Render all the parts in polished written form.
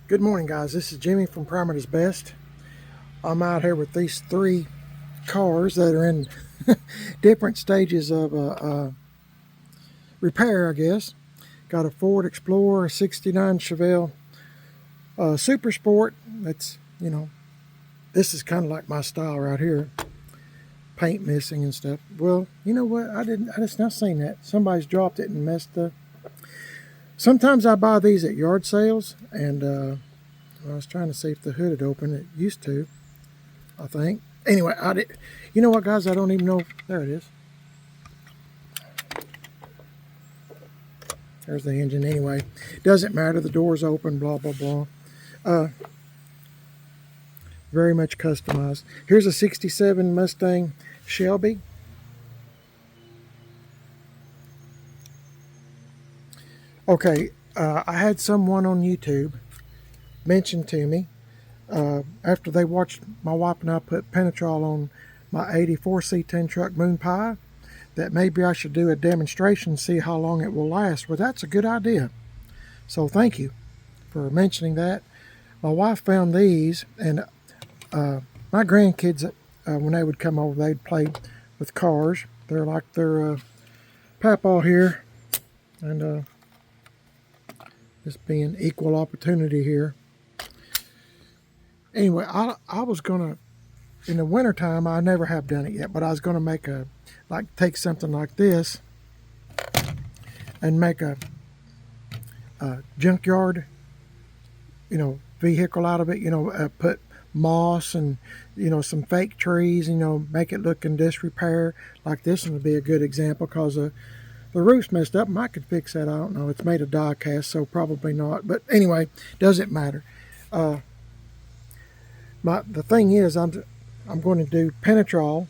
Good morning, guys. This is Jimmy from Primer's Best. I'm out here with these three cars that are in different stages of repair, I guess. Got a Ford Explorer, a 69 Chevelle Super Sport. That's, this is kind of like my style right here. Paint missing and stuff. Well, you know what? I just not seen that. Somebody's dropped it and messed up. Sometimes I buy these at yard sales, and I was trying to see if the hood had opened. It used to, I think. Anyway, I did. You know what, guys? I don't even know. There it is. There's the engine. Anyway, doesn't matter. The door's open. Blah blah blah. Very much customized. Here's a '67 Mustang Shelby. Okay, I had someone on YouTube mention to me after they watched my wife and I put Penetrol on my '84 C10 truck Moon Pie that maybe I should do a demonstration, see how long it will last. Well, that's a good idea. So thank you for mentioning that. My wife found these, and my grandkids, when they would come over, they'd play with cars. They're like their papaw here, and just being equal opportunity here. Anyway, I was gonna, in the wintertime, I never have done it yet, but I was gonna make take something like this and make a junkyard, vehicle out of it, put moss and, some fake trees, make it look in disrepair. Like this one would be a good example, because the roof's messed up. I could fix that. I don't know. It's made of die cast, so probably not. But anyway, doesn't matter. The thing is, I'm going to do Penetrol.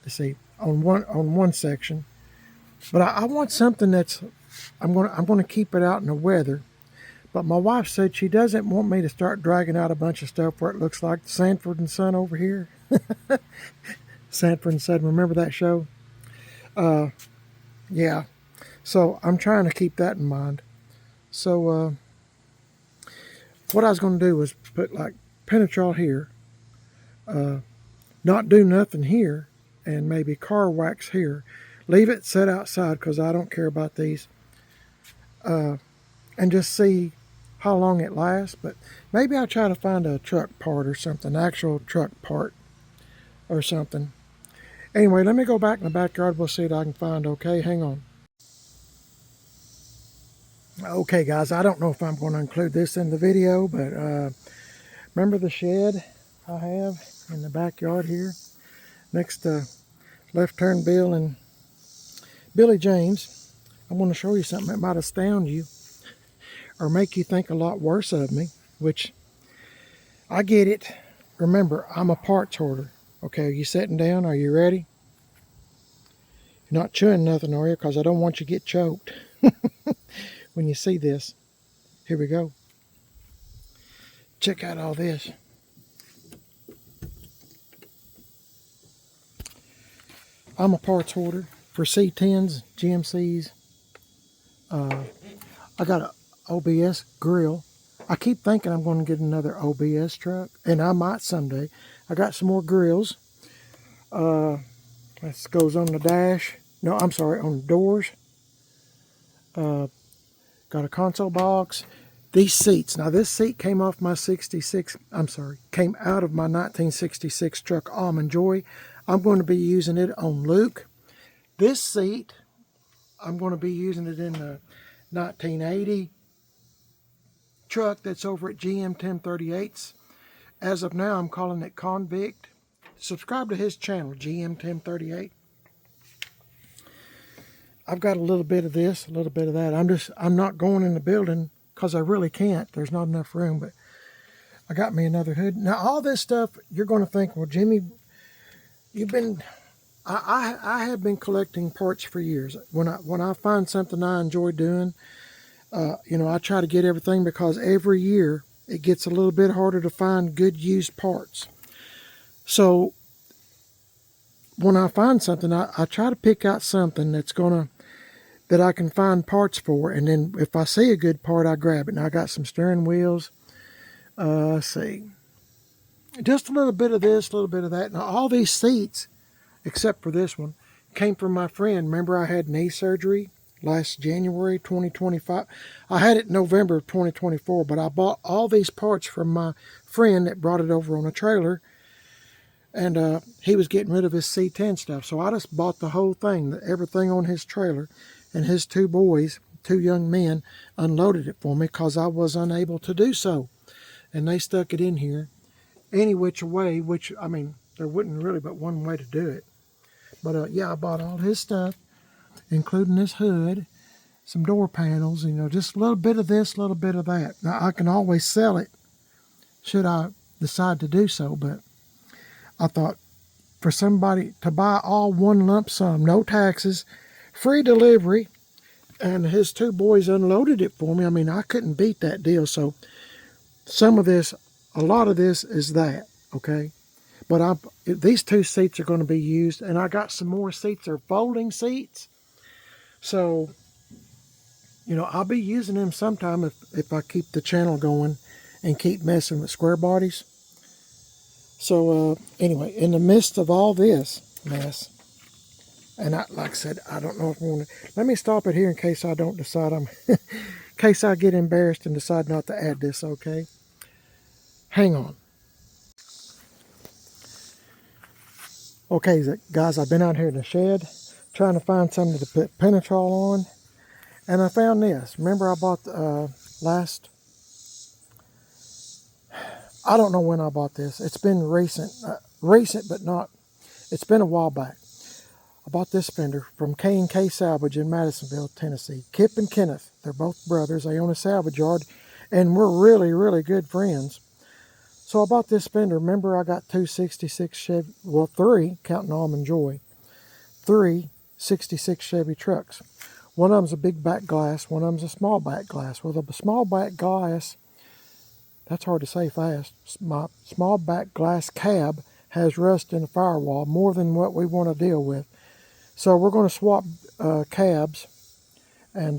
Let's see, on one section, but I want something that's I'm going to keep it out in the weather. But my wife said she doesn't want me to start dragging out a bunch of stuff where it looks like Sanford and Son over here. Sanford and Son, remember that show? Yeah, so I'm trying to keep that in mind. So what I was going to do was put like Penetrol here, not do nothing here, and maybe car wax here. Leave it set outside because I don't care about these, and just see how long it lasts. But maybe I'll try to find a truck part or something, actual truck part or something. Anyway, let me go back in the backyard. We'll see what I can find. Okay, hang on. Okay, guys, I don't know if I'm going to include this in the video, but remember the shed I have in the backyard here next to Left Turn Bill and Billy James? I want to show you something that might astound you or make you think a lot worse of me, which I get it. Remember, I'm a parts hoarder. Okay, are you sitting down? Are you ready? You're not chewing nothing, are you? Because I don't want you to get choked when you see this. Here we go. Check out all this. I'm a parts hoarder for C10s, GMCs. I got an OBS grill. I keep thinking I'm going to get another OBS truck, and I might someday. I got some more grills. This goes on the dash. No, I'm sorry, on the doors. Got a console box. These seats. Now, this seat came off my came out of my 1966 truck Almond Joy. I'm going to be using it on Luke. This seat, I'm going to be using it in the 1980 truck that's over at GM 1038s. As of now, I'm calling it Convict. Subscribe to his channel, GM 1038. I've got a little bit of this, a little bit of that. I'm not going in the building because I really can't. There's not enough room, but I got me another hood. Now, all this stuff, you're going to think, well, Jimmy, I have been collecting parts for years. When I find something I enjoy doing, I try to get everything, because every year it gets a little bit harder to find good used parts. So when I find something, I try to pick out something that I can find parts for, and then if I see a good part, I grab it. Now I got some steering wheels. Let's see. Just a little bit of this, a little bit of that. Now, all these seats, except for this one, came from my friend. Remember, I had knee surgery last January 2025. I had it in November of 2024, but I bought all these parts from my friend that brought it over on a trailer, and he was getting rid of his C10 stuff. So I just bought the whole thing, everything on his trailer, and his two boys, two young men, unloaded it for me because I was unable to do so. And they stuck it in here any which way, which, I mean, there wouldn't really but one way to do it. But yeah, I bought all his stuff, including this hood, some door panels, you know, just a little bit of this, a little bit of that. Now, I can always sell it should I decide to do so, but I thought for somebody to buy all one lump sum, no taxes, free delivery, and his two boys unloaded it for me. I mean, I couldn't beat that deal. So some of this, a lot of this is that, okay? But these two seats are going to be used, and I got some more seats. They're folding seats. So, you know, I'll be using them sometime if I keep the channel going and keep messing with square bodies. So, anyway, in the midst of all this mess, and like I said, I don't know if I want to, let me stop it here in case I don't decide in case I get embarrassed and decide not to add this, okay? Hang on. Okay, guys, I've been out here in the shed trying to find something to put Penetrol on, and I found this. Remember I bought I don't know when I bought this. It's been recent, but not, it's been a while back. I bought this fender from K&K Salvage in Madisonville, Tennessee. Kip and Kenneth, they're both brothers. They own a salvage yard, and we're really, really good friends. So I bought this fender. Remember, I got two 66 Chevy, well, three, counting Almond Joy, three 66 Chevy trucks. One of them's a big back glass, one of them's a small back glass. Well, the small back glass, that's hard to say fast. My small back glass cab has rust in the firewall, more than what we want to deal with. So we're going to swap cabs and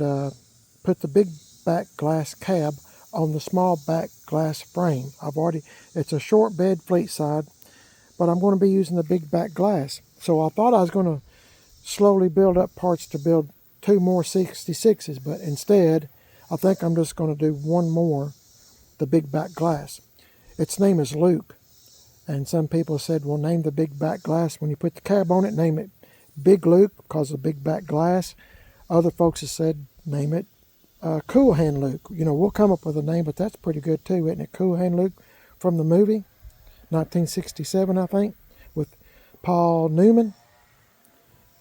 put the big back glass cab on the small back glass frame. It's a short bed fleet side, but I'm going to be using the big back glass. So I thought I was going to slowly build up parts to build two more 66s, but instead I think I'm just going to do one more, the big back glass. Its name is Luke, and some people said, well, name the big back glass, when you put the cab on it, name it Big Luke because of big back glass. Other folks have said name it Cool Hand Luke. You know, we'll come up with a name, but that's pretty good too, isn't it? Cool Hand Luke from the movie 1967, I think, with Paul Newman,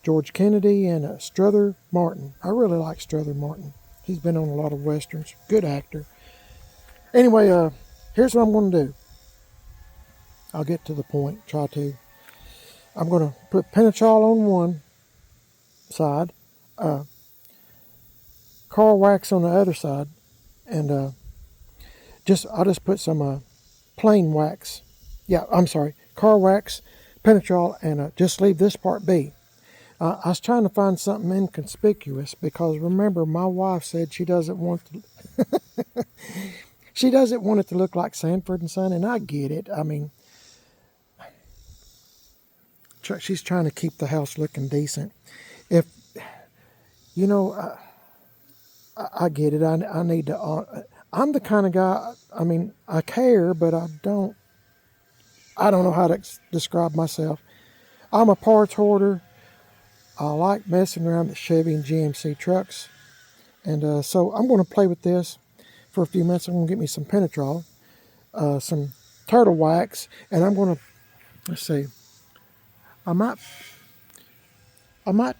George Kennedy, and Strother Martin. I really like Strother Martin. He's been on a lot of westerns. Good actor. Anyway, here's what I'm going to do. I'll get to the point. I'm going to put Penetrol on one side, car wax on the other side, and I'll just put some plain wax. Yeah, I'm sorry, car wax, Penetrol, and just leave this part be. I was trying to find something inconspicuous because remember, my wife said she doesn't want she doesn't want it to look like Sanford and Son, and I get it. I mean, she's trying to keep the house looking decent. If, you know, I get it. I need to, I'm the kind of guy, I mean, I care, but I don't know how to describe myself. I'm a parts hoarder. I like messing around with Chevy and GMC trucks. And so I'm going to play with this for a few minutes. I'm going to get me some Penetrol, some turtle wax, and I'm going to, let's see, I might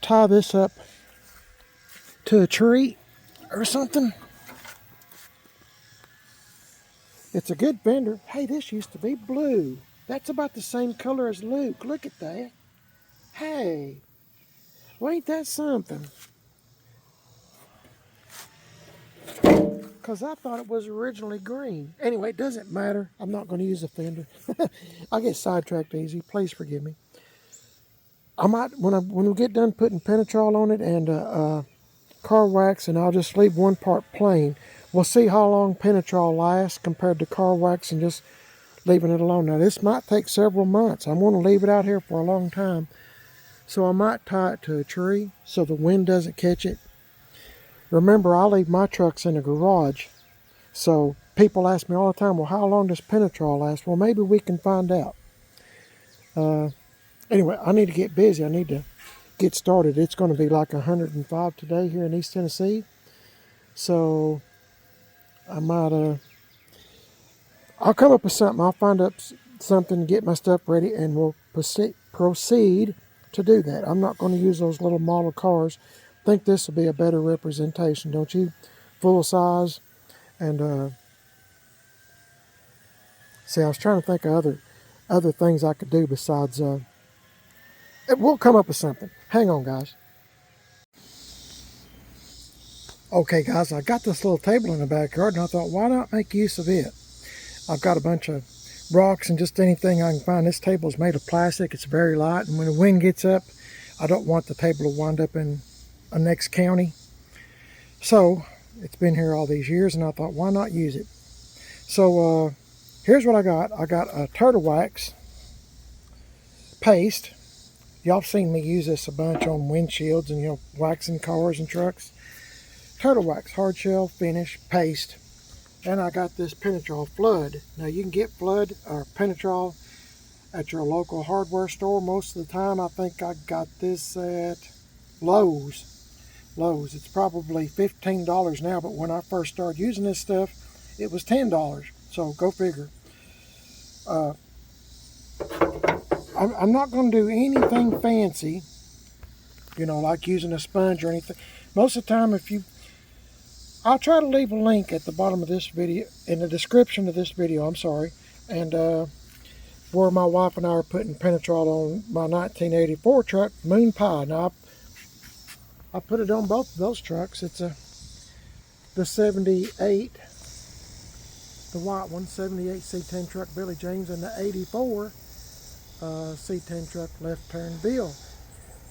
tie this up to a tree or something. It's a good fender. Hey, this used to be blue. That's about the same color as Luke. Look at that. Hey, well, ain't that something? Because I thought it was originally green. Anyway, it doesn't matter. I'm not going to use a fender. I get sidetracked easy. Please forgive me. I might, when we get done putting Penetrol on it and car wax, and I'll just leave one part plain. we'll see how long Penetrol lasts compared to car wax and just leaving it alone. Now this might take several months. I'm going to leave it out here for a long time. So I might tie it to a tree so the wind doesn't catch it. Remember, I leave my trucks in the garage. So people ask me all the time, well, how long does Penetrol last? Well, maybe we can find out. Anyway, I need to get busy. I need to get started. It's going to be like 105 today here in East Tennessee. So I might, I'll come up with something. I'll find up something to get my stuff ready, and we'll proceed to do that. I'm not going to use those little model cars. I think this will be a better representation, don't you? Full size. And see, I was trying to think of other things I could do besides. We'll come up with something. Hang on, guys. Okay, guys, I got this little table in the backyard, and I thought, why not make use of it? I've got a bunch of rocks and just anything I can find. This table is made of plastic. It's very light, and when the wind gets up, I don't want the table to wind up in a next county. So it's been here all these years, and I thought, why not use it? So here's what I got. I got a turtle wax paste. Y'all seen me use this a bunch on windshields and, you know, waxing cars and trucks. Turtle wax, hard shell finish paste. And I got this Penetrol Flood. Now you can get Flood or Penetrol at your local hardware store. Most of the time, I think I got this at Lowe's. It's probably $15 now, but when I first started using this stuff, it was $10. So go figure. I'm not going to do anything fancy, you know, like using a sponge or anything. Most of the time, I'll try to leave a link at the bottom of this video, in the description of this video, I'm sorry, and where my wife and I are putting Penetrol on my 1984 truck, Moon Pie. Now, I put it on both of those trucks. It's the 78, the white one, 78 C10 truck Billy James, and the 84 C10 truck Left Turn Bill.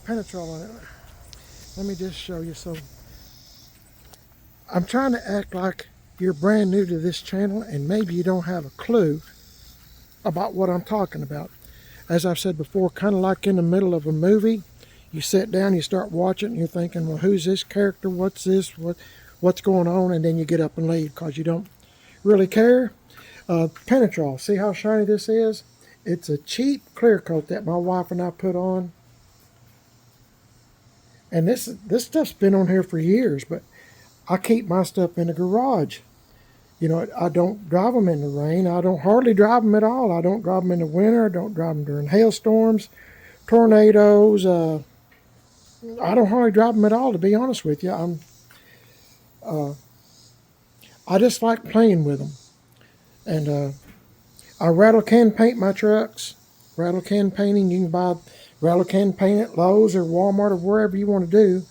Penetrol on it. Let me just show you. So I'm trying to act like you're brand new to this channel and maybe you don't have a clue about what I'm talking about. As I've said before, kind of like in the middle of a movie, you sit down, you start watching, and you're thinking, well, who's this character? What's this? What's going on? And then you get up and leave because you don't really care. Penetrol, see how shiny this is? It's a cheap clear coat that my wife and I put on. And this stuff's been on here for years, but I keep my stuff in the garage. You know, I don't drive them in the rain. I don't hardly drive them at all. I don't drive them in the winter. I don't drive them during hailstorms, tornadoes. I don't hardly drive them at all, to be honest with you. I just like playing with them. And I rattle can paint my trucks. Rattle can painting. You can buy rattle can paint at Lowe's or Walmart or wherever you want to do.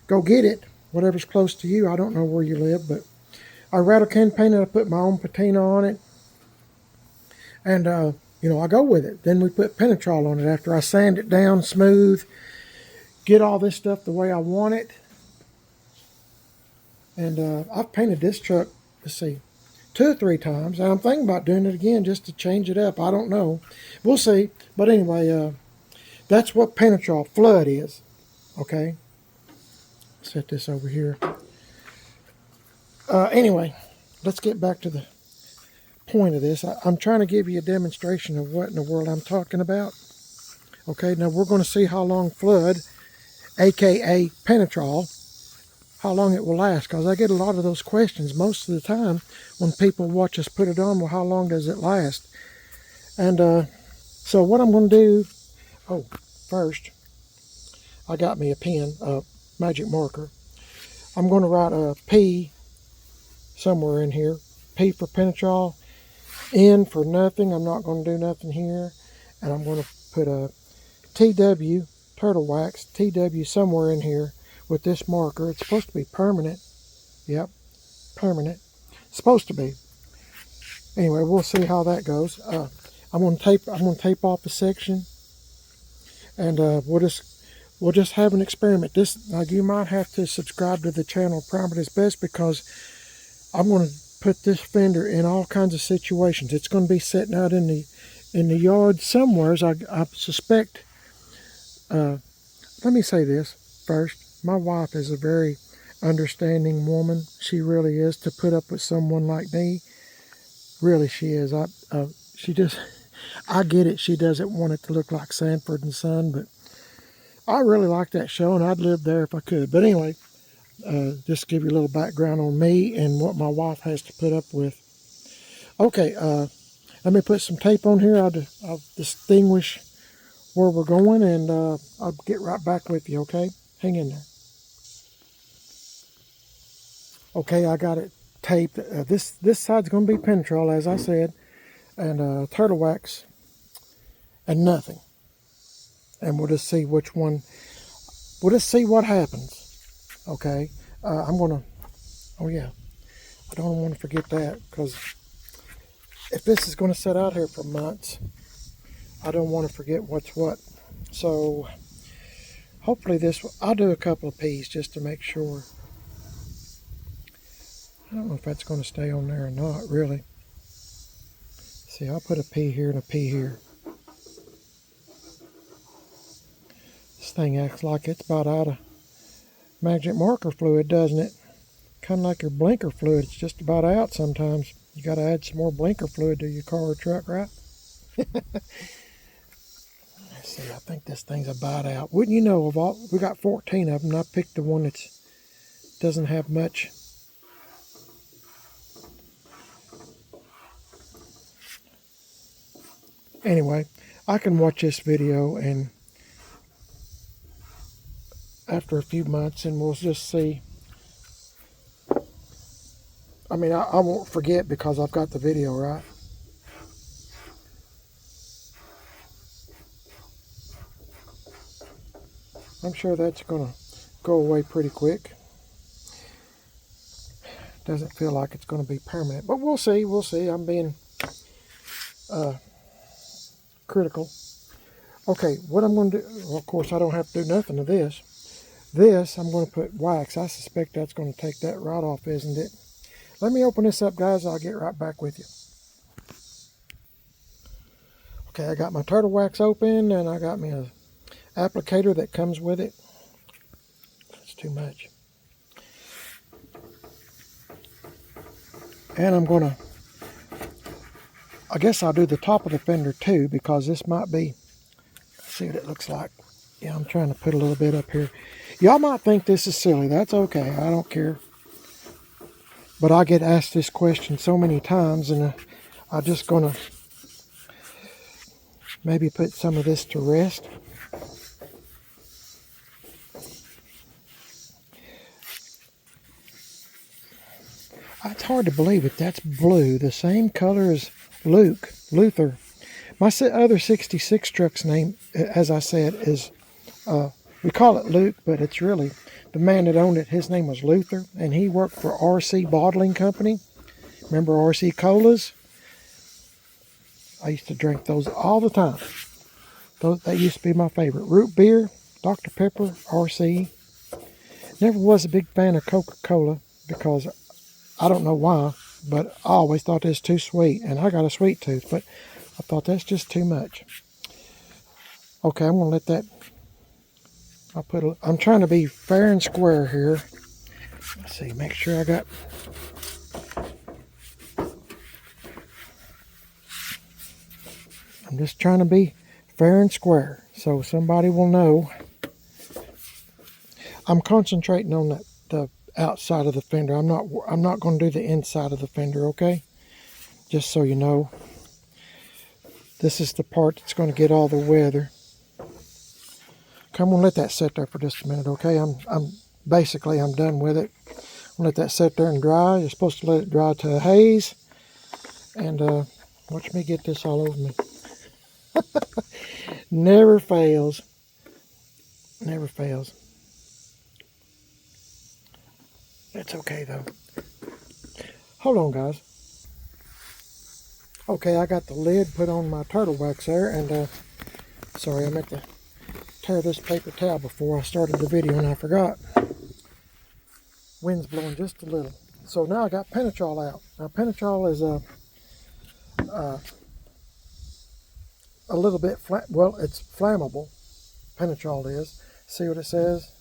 Go get it. Whatever's close to you. I don't know where you live, but I rattle can paint it. I put my own patina on it. And, you know, I go with it. Then we put Penetrol on it after I sand it down smooth. Get all this stuff the way I want it. And I've painted this truck, let's see, 2 or 3 times. And I'm thinking about doing it again just to change it up. I don't know. We'll see. But anyway, that's what Penetrol Flood is. Okay. Set this over here. Anyway, let's get back to the point of this. I'm trying to give you a demonstration of what in the world I'm talking about. Okay, now we're going to see how long Flood, aka Penetrol, how long it will last, because I get a lot of those questions most of the time when people watch us put it on. Well, how long does it last? And so what I'm going to do, first I got me a pen, a magic marker. I'm going to write a P somewhere in here. P for Penetrol, N for nothing. I'm not going to do nothing here. And I'm going to put a TW, Turtle Wax, TW somewhere in here with this marker. It's supposed to be permanent. Yep, permanent. It's supposed to be. Anyway, we'll see how that goes. I'm going to tape off a section, and we'll just have an experiment. Now you might have to subscribe to the channel Private is Best, because I'm going to put this fender in all kinds of situations. It's going to be sitting out in the yard somewheres. I suspect. Let me say this first. My wife is a very understanding woman. She really is, to put up with someone like me. Really, she is. She just, I get it. She doesn't want it to look like Sanford and Son, but I really like that show, and I'd live there if I could. But anyway, just give you a little background on me and what my wife has to put up with. Okay, let me put some tape on here. I'll distinguish where we're going, and I'll get right back with you, okay? Hang in there. Okay, I got it taped. This side's going to be Penetrol, as I said, and Turtle Wax, and nothing. And we'll just see which one, we'll just see what happens, okay? I'm going to, oh yeah, I don't want to forget that, because if this is going to sit out here for months, I don't want to forget what's what. So hopefully this, I'll do a couple of P's just to make sure. I don't know if that's going to stay on there or not, really. See, I'll put a P here and a P here. This thing acts like it's about out of magic marker fluid, doesn't it? Kind of like your blinker fluid. It's just about out sometimes. You got to add some more blinker fluid to your car or truck, right? Let's see, I think this thing's about out. Wouldn't you know, of all, we got 14 of them, and I picked the one that doesn't have much. Anyway, I can watch this video and after a few months, and we'll just see. I mean, I won't forget because I've got the video, right? I'm sure that's going to go away pretty quick. Doesn't feel like it's going to be permanent, but we'll see. We'll see. I'm being critical. Okay, what I'm going to do, well, of course, I don't have to do nothing to this. This, I'm going to put wax. I suspect that's going to take that right off, isn't it? Let me open this up, guys. I'll get right back with you. Okay, I got my turtle wax open, and I got me a applicator that comes with it. That's too much. And I'm going to, I guess I'll do the top of the fender too, because this might be, let's see what it looks like. Yeah, I'm trying to put a little bit up here. Y'all might think this is silly. That's okay. I don't care. But I get asked this question so many times, and I'm just going to maybe put some of this to rest. It's hard to believe it. That's blue, the same color as Luther. My other 66 truck's name, as I said, is, we call it Luke, but it's really, the man that owned it, his name was Luther, and he worked for RC Bottling Company. Remember RC Colas? I used to drink those all the time. That used to be my favorite. Root beer, Dr. Pepper, RC. Never was a big fan of Coca-Cola because I don't know why, but I always thought it was too sweet, and I got a sweet tooth, but I thought that's just too much. Okay, I'm going to let that, I'm trying to be fair and square here. Let's see, make sure I got, I'm just trying to be fair and square so somebody will know. I'm concentrating on the outside of the fender. I'm not going to do the inside of the fender, okay? Just so you know. This is the part that's going to get all the weather. Okay, I'm going to let that sit there for just a minute, okay? I'm done with it. I'm going to let that sit there and dry. You're supposed to let it dry to a haze. And watch me get this all over me. Never fails. Never fails. It's okay though. Hold on, guys. Okay, I got the lid put on my turtle wax there, and sorry, I meant to tear this paper towel before I started the video and I forgot. Wind's blowing just a little. So now I got Penetrol out. Now Penetrol is a little bit well, it's flammable. Penetrol is. See what it says?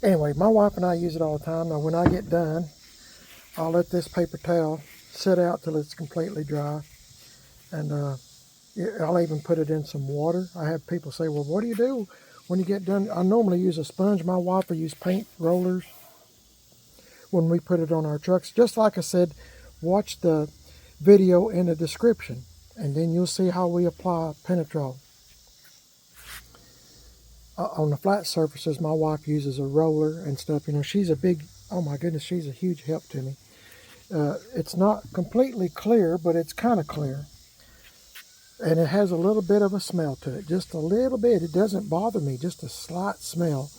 Anyway, my wife and I use it all the time. Now when I get done, I'll let this paper towel sit out till it's completely dry. And I'll even put it in some water. I have people say, well, what do you do when you get done? I normally use a sponge. My wife will use paint rollers when we put it on our trucks. Just like I said, watch the video in the description, and then you'll see how we apply Penetrol. On the flat surfaces, my wife uses a roller and stuff. You know, she's a big, oh my goodness, she's a huge help to me. It's not completely clear, but it's kind of clear. And it has a little bit of a smell to it, just a little bit. It doesn't bother me, just a slight smell.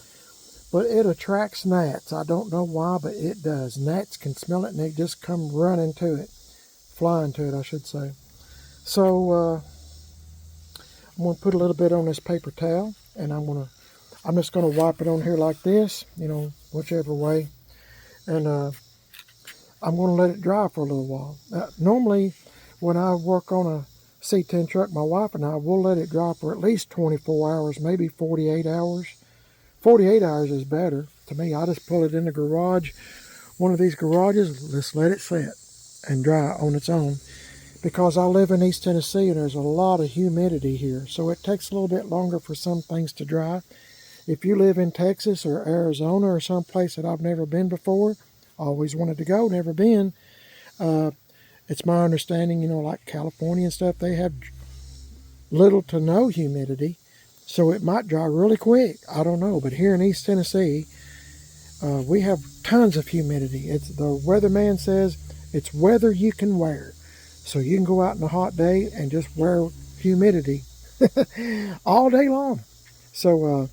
But it attracts gnats. I don't know why, but it does. Gnats can smell it and they just come running to it. Flying to it, I should say. So I'm going to put a little bit on this paper towel, and I'm just going to wipe it on here like this, you know, whichever way. And I'm going to let it dry for a little while. Normally, when I work on a C10 truck, my wife and I will let it dry for at least 24 hours, maybe 48 hours. 48 hours is better to me. I just pull it in the garage, one of these garages, just let it sit and dry on its own. Because I live in East Tennessee and there's a lot of humidity here, so it takes a little bit longer for some things to dry. If you live in Texas or Arizona or someplace that I've never been before, always wanted to go, never been, it's my understanding, you know, like California and stuff, they have little to no humidity, so it might dry really quick. I don't know, but here in East Tennessee, we have tons of humidity. It's the weatherman says it's weather you can wear. So you can go out on a hot day and just wear humidity all day long. So,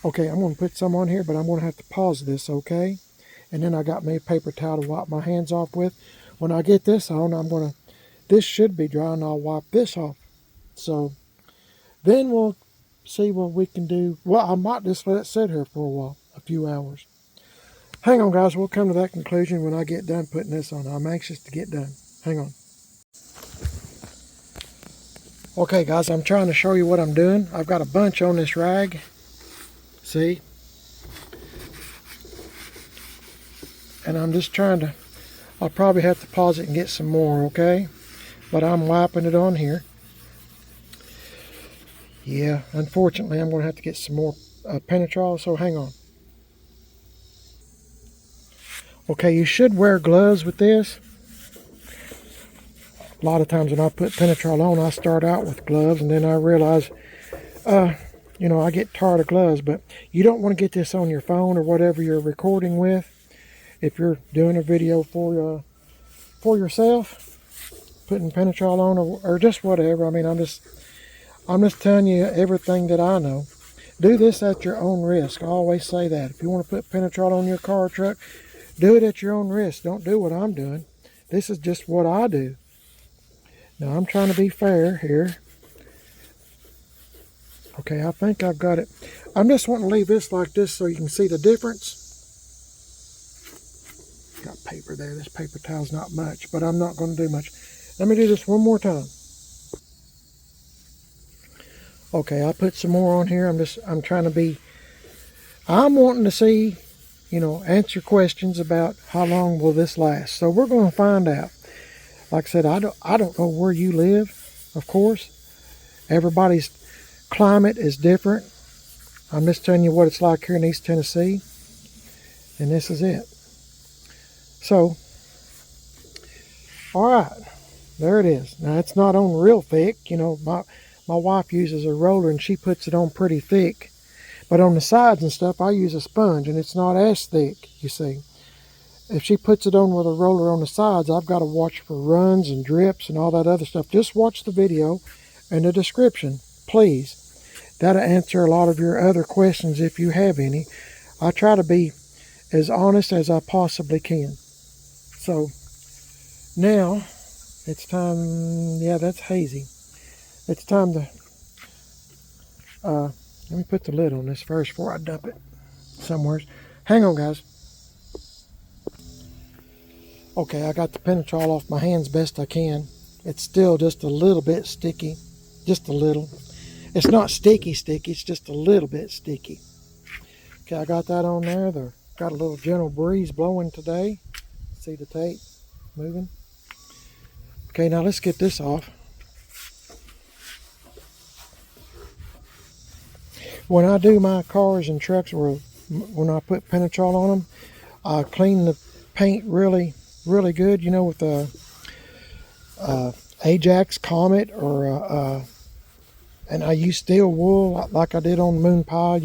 okay, I'm going to put some on here, but I'm going to have to pause this, okay? And then I got me a paper towel to wipe my hands off with. When I get this on, this should be dry, and I'll wipe this off. So then we'll see what we can do. Well, I might just let it sit here for a while, a few hours. Hang on, guys. We'll come to that conclusion when I get done putting this on. I'm anxious to get done. Hang on. Okay, guys, I'm trying to show you what I'm doing. I've got a bunch on this rag. See? And I'm just trying to, I'll probably have to pause it and get some more, okay? But I'm wiping it on here. Yeah, unfortunately, I'm going to have to get some more Penetrol, so hang on. Okay, you should wear gloves with this. A lot of times when I put Penetrol on, I start out with gloves, and then I realize, you know, I get tired of gloves. But you don't want to get this on your phone or whatever you're recording with. If you're doing a video for yourself, putting Penetrol on or just whatever. I mean, I'm just telling you everything that I know. Do this at your own risk. I always say that. If you want to put Penetrol on your car or truck, do it at your own risk. Don't do what I'm doing. This is just what I do. Now, I'm trying to be fair here. Okay, I think I've got it. I'm just wanting to leave this like this so you can see the difference. Got paper there. This paper towel's not much, but I'm not going to do much. Let me do this one more time. Okay, I put some more on here. I'm trying to be, I'm wanting to see, you know, answer questions about how long will this last. So we're going to find out. Like I said, I don't know where you live, of course. Everybody's climate is different. I'm just telling you what it's like here in East Tennessee. And this is it. So, all right, there it is. Now, it's not on real thick. You know, my wife uses a roller and she puts it on pretty thick. But on the sides and stuff, I use a sponge and it's not as thick, you see. If she puts it on with a roller on the sides, I've got to watch for runs and drips and all that other stuff. Just watch the video and the description, please. That'll answer a lot of your other questions if you have any. I try to be as honest as I possibly can. So, now, it's time, yeah, that's hazy. It's time to, let me put the lid on this first before I dump it somewhere. Hang on, guys. Okay, I got the Penetrol off my hands best I can. It's still just a little bit sticky. Just a little. It's not sticky, it's just a little bit sticky. Okay, I got that on there. Got a little gentle breeze blowing today. See the tape moving? Okay, now let's get this off. When I do my cars and trucks, or when I put Penetrol on them, I clean the paint really good, you know, with a Ajax Comet, or and I use steel wool like I did on Moon Pie.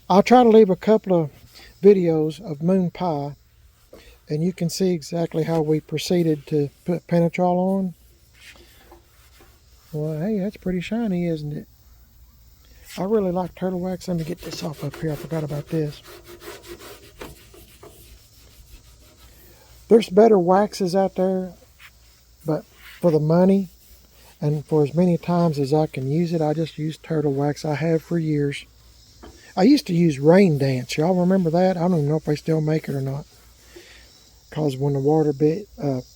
I'll try to leave a couple of videos of Moon Pie, and you can see exactly how we proceeded to put Penetrol on. Well, hey, that's pretty shiny, isn't it? I really like turtle wax. Let me get this off up here. I forgot about this. There's better waxes out there, but for the money and for as many times as I can use it, I just use turtle wax. I have for years. I used to use Rain Dance. Y'all remember that? I don't even know if they still make it or not. Because when the water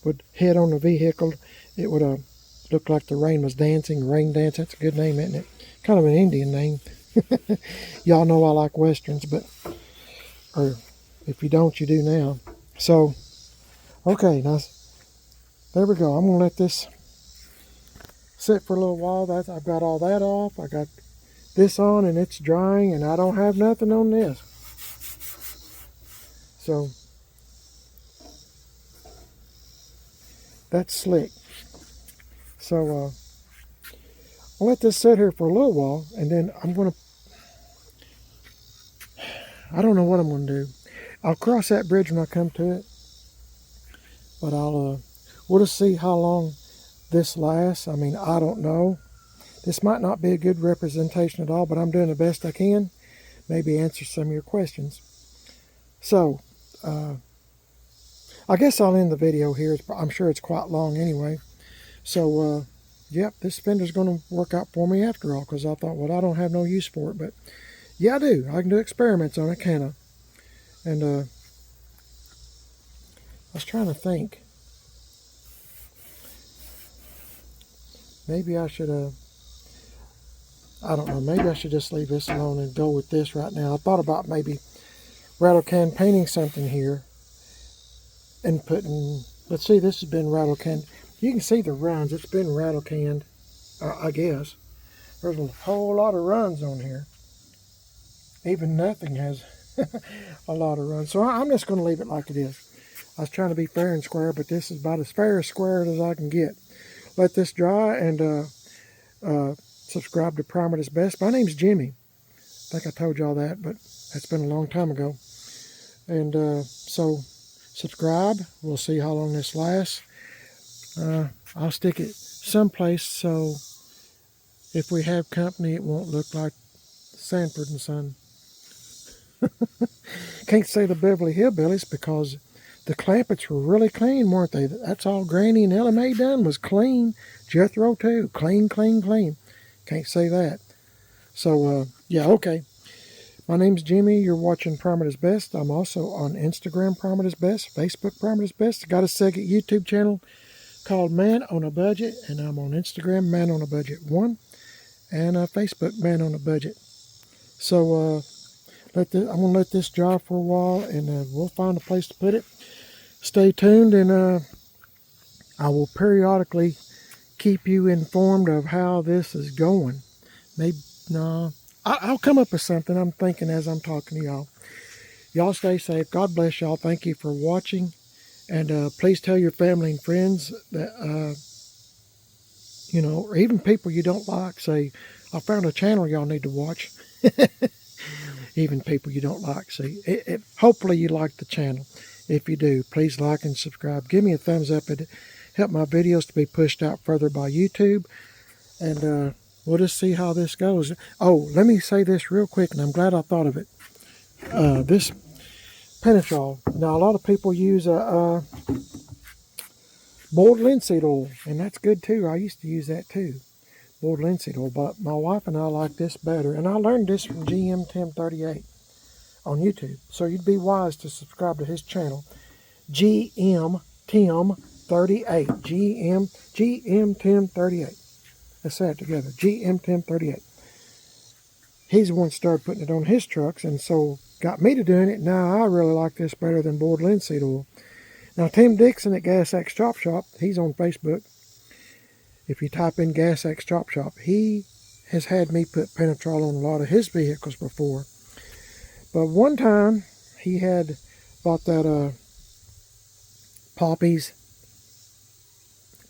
would hit on the vehicle, it would look like the rain was dancing. Rain Dance, that's a good name, isn't it? Kind of an Indian name. Y'all know I like westerns, or if you don't, you do now. So, okay, now there we go. I'm gonna let this sit for a little while. I've got all that off. I got this on, and it's drying, and I don't have nothing on this. So that's slick. So I'll let this sit here for a little while, and then I don't know what I'm going to do. I'll cross that bridge when I come to it, but we'll just see how long this lasts. I mean, I don't know. This might not be a good representation at all, but I'm doing the best I can. Maybe answer some of your questions. So, I guess I'll end the video here. I'm sure it's quite long anyway. So, yep, this Fender's going to work out for me after all, because I thought, well, I don't have no use for it. But, yeah, I do. I can do experiments on it, can't I? And I was trying to think. Maybe I should, I don't know, maybe I should just leave this alone and go with this right now. I thought about maybe rattle can painting something here and putting, let's see, this has been rattle can. You can see the runs. It's been rattle canned, I guess. There's a whole lot of runs on here. Even nothing has a lot of runs. So I'm just going to leave it like it is. I was trying to be fair and square, but this is about as fair and square as I can get. Let this dry, and subscribe to Primer at its Best. My name's Jimmy. I think I told y'all that, but that's been a long time ago. And so subscribe. We'll see how long this lasts. I'll stick it someplace so if we have company, it won't look like Sanford and Son. Can't say the Beverly Hillbillies, because the Clampetts were really clean, weren't they? That's all Granny and Ella Mae done was clean. Jethro too. Clean, clean, clean. Can't say that. So, yeah, okay. My name's Jimmy. You're watching Primer at its Best. I'm also on Instagram, Primer at its Best, Facebook, Primer at its Best. I got a second YouTube channel called Man on a Budget, and I'm on Instagram, Man on a Budget 1, and Facebook, Man on a Budget. So, I'm going to let this dry for a while, and we'll find a place to put it. Stay tuned, and I will periodically keep you informed of how this is going. Maybe, no, I'll come up with something I'm thinking as I'm talking to y'all. Y'all stay safe. God bless y'all. Thank you for watching. And please tell your family and friends that, you know, or even people you don't like, say, I found a channel y'all need to watch. Even people you don't like. See, hopefully you like the channel. If you do, please like and subscribe. Give me a thumbs up. It help my videos to be pushed out further by YouTube. And we'll just see how this goes. Oh, let me say this real quick, and I'm glad I thought of it. This Penetrol. Now, a lot of people use boiled linseed oil, and that's good too. I used to use that too. Boiled linseed oil, but my wife and I like this better. And I learned this from GM 1038 on YouTube. So you'd be wise to subscribe to his channel. GM Tim 38. GM Tim 38. Let's say it together. GM Tim 38. He's the one that started putting it on his trucks, and so got me to doing it. Now I really like this better than boiled linseed oil. Now Tim Dixon at Gas X Chop Shop, he's on Facebook. If you type in Gas X Chop Shop, he has had me put Penetrol on a lot of his vehicles before. But one time he had bought that Poppy's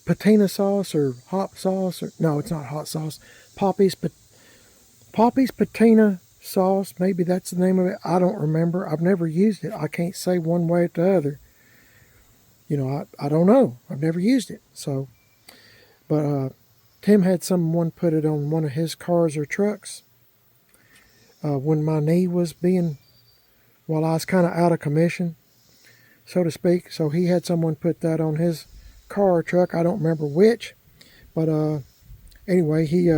patina sauce or hot sauce, or no, it's not hot sauce. Poppy's patina sauce, maybe that's the name of it. I don't remember. I've never used it. I can't say one way or the other. You know, I don't know. I've never used it. So, but Tim had someone put it on one of his cars or trucks when my knee was while I was kind of out of commission, so to speak. So he had someone put that on his car or truck. I don't remember which, but anyway, he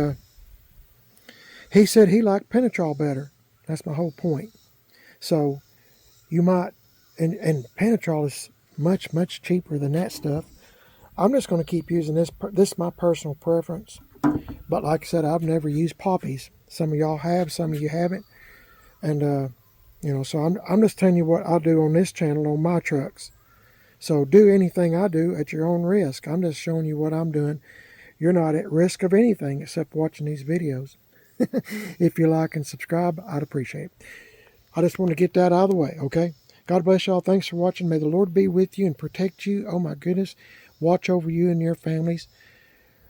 said he liked Penetrol better. That's my whole point. So you might, and Penetrol is much, much cheaper than that stuff. I'm just going to keep using this. This is my personal preference. But like I said, I've never used Poppy's. Some of y'all have, some of you haven't. And, you know, so I'm just telling you what I do on this channel on my trucks. So do anything I do at your own risk. I'm just showing you what I'm doing. You're not at risk of anything except watching these videos. If you like and subscribe, I'd appreciate it. I just want to get that out of the way, okay? God bless y'all. Thanks for watching. May the Lord be with you and protect you. Oh, my goodness. Watch over you and your families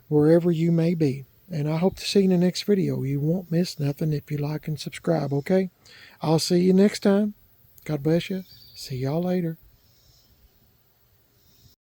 wherever you may be. And I hope to see you in the next video. You won't miss nothing if you like and subscribe, okay? I'll see you next time. God bless you. See y'all later.